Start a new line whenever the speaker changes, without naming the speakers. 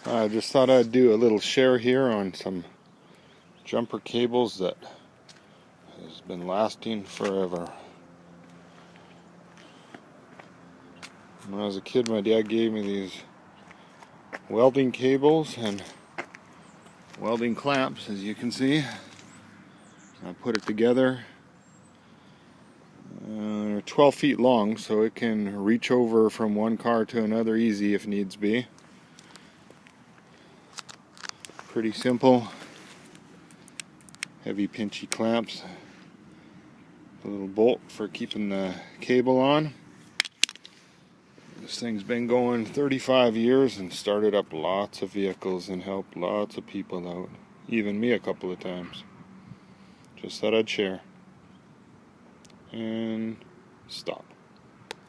I just thought I'd do a little share here on some jumper cables that has been lasting forever. When I was a kid, my dad gave me these welding cables and welding clamps, as you can see. I put it together. They're 12 feet long, so it can reach over from one car to another easy if needs be. Pretty simple. Heavy pinchy clamps. A little bolt for keeping the cable on. This thing's been going 35 years and started up lots of vehicles and helped lots of people out. Even me a couple of times. Just thought I'd share. And stop.